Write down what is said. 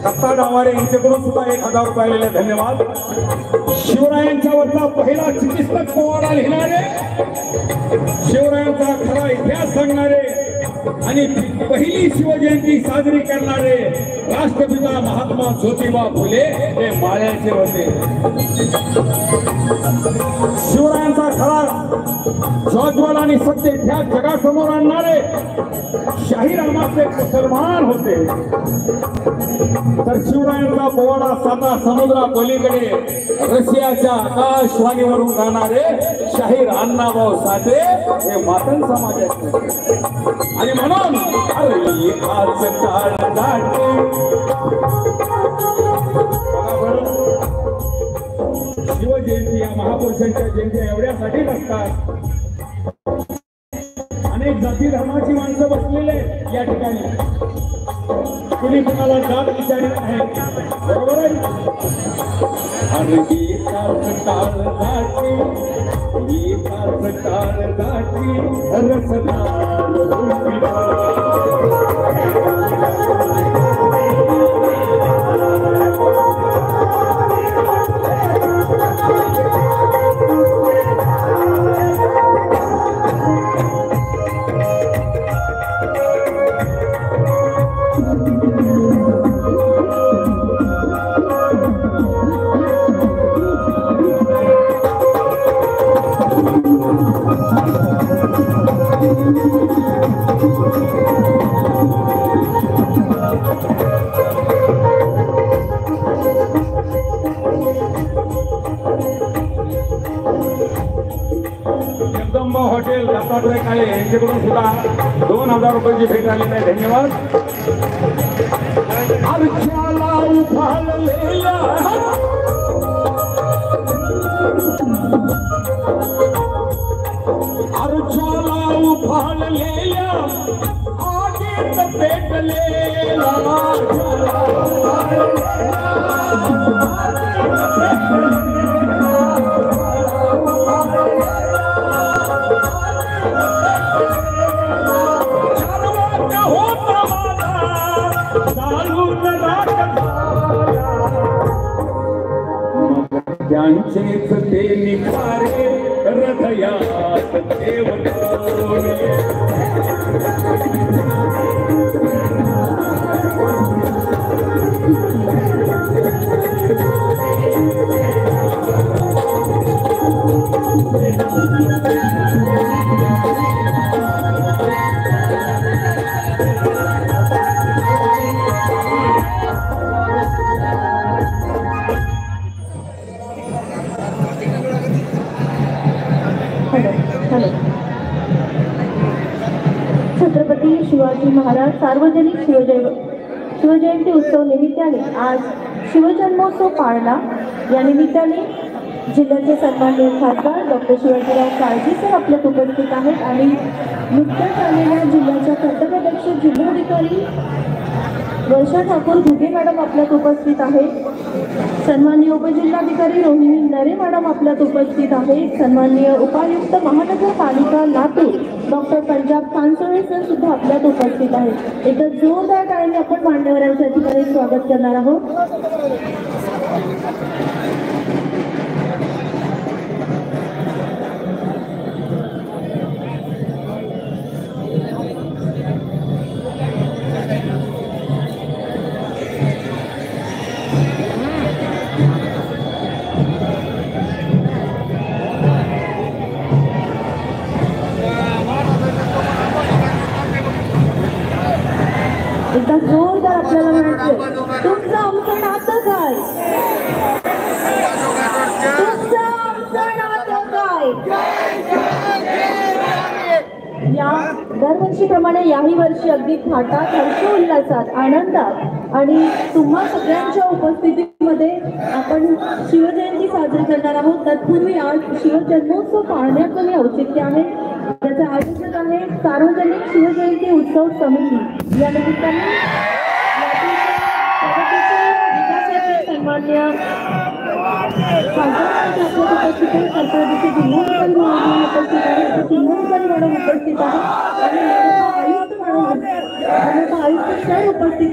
दत्ता डावारे यांच्याकडून सुद्धा 1000 रुपये आलेले, धन्यवाद। शिवरायांच्यावरचा पहिला चिकित्सक पोवाडा लिहिणारे, शिवरायांचा खरा इतिहास सांगणारे आणि पहिली शिवजयंती साजरी करणारे राष्ट्रपिता महात्मा ज्योतिबा फुले हे माळ्याचे होते। शिवरायांचा खरा ज्वाज्वल आणि सत्य इतिहास जगासमोर आणणारे शाही रामाचे मुसलमान होते। तर शिवरायांचा पोवाडा साता समुद्रा पलीकडे रशियाच्या आकाशवाणीवरून गाणारे शाहीर अण्णाभाऊ साठे हे मातंग समाजाचे। आणि म्हणून आज काळ दाटे शिवजयंती या महापुरुषांच्या जयंत्या एवढ्यासाठी नसतात। अनेक जाती धर्माची माणसं बसलेले या ठिकाणी, कुणी कुणाला जात विचारत आहे, बरोबर आहे। जगदंबा हॉटेल दत्तात्रय काळे यांच्याकडून सुद्धा 2000 रुपयाची भेट आलेली आहे, धन्यवाद। अर्चाला उफाळलेला आगीत पेटलेला त्यांचेच ते निखारे हृदयात ठेवले। छत्रपती शिवाजी महाराज सार्वजनिक शिवजयंती उत्सव निमित्ताने आज शिवजन्मोत्सव पाळला। या निमित्ताने जिल्ह्याचे सन्माननीय खासदार डॉक्टर शिवाजीराव काळजी सर आपल्यात उपस्थित आहेत आणि नुकत्याच आलेल्या जिल्ह्याच्या कर्तव्यदक्ष जिल्हाधिकारी वर्षा ठाकूर घुगे मॅडम आपल्यात उपस्थित आहेत। सन्माननीय उपजिल्हाधिकारी रोहिणी नरे मॅडम आपल्यात उपस्थित आहेत। सन्माननीय उपायुक्त महानगरपालिका लातूर डॉक्टर पंजाब खानसोळे सर सुद्धा आपल्यात उपस्थित आहेत। एकदा जोरदार टाळ्यांनी आपण मान्यवरांच्या ठिकाणी स्वागत करणार आहोत। एकदा जोरदार आपल्याला म्हणायचं, तुमचं आमचं नातं काय, तुमचं आमचं नातं काय। या दरवर्षीप्रमाणे याही वर्षी अगदी थाटात हर्षोल्लासात आनंदात आणि तुम्हा सगळ्यांच्या उपस्थितीमध्ये आपण शिवजयंती साजरी करणार आहोत। तत्पूर्वी आज शिवजन्मोत्सव पाळण्याचं हे औचित्य आहे। त्याचे आयोजक आहे सार्वजनिक शिवजयंती उत्सव समिती। या निमित्ताने विकासाचे सन्मान्य खासदार उपस्थित आहेत, कर्तव्याचे जिल्हाधिकारी मॅडम उपस्थित आहेत, जिल्हाधिकारी मॅडम उपस्थित आहेत आणि आयुक्त मॅडम आयुक्त सर उपस्थित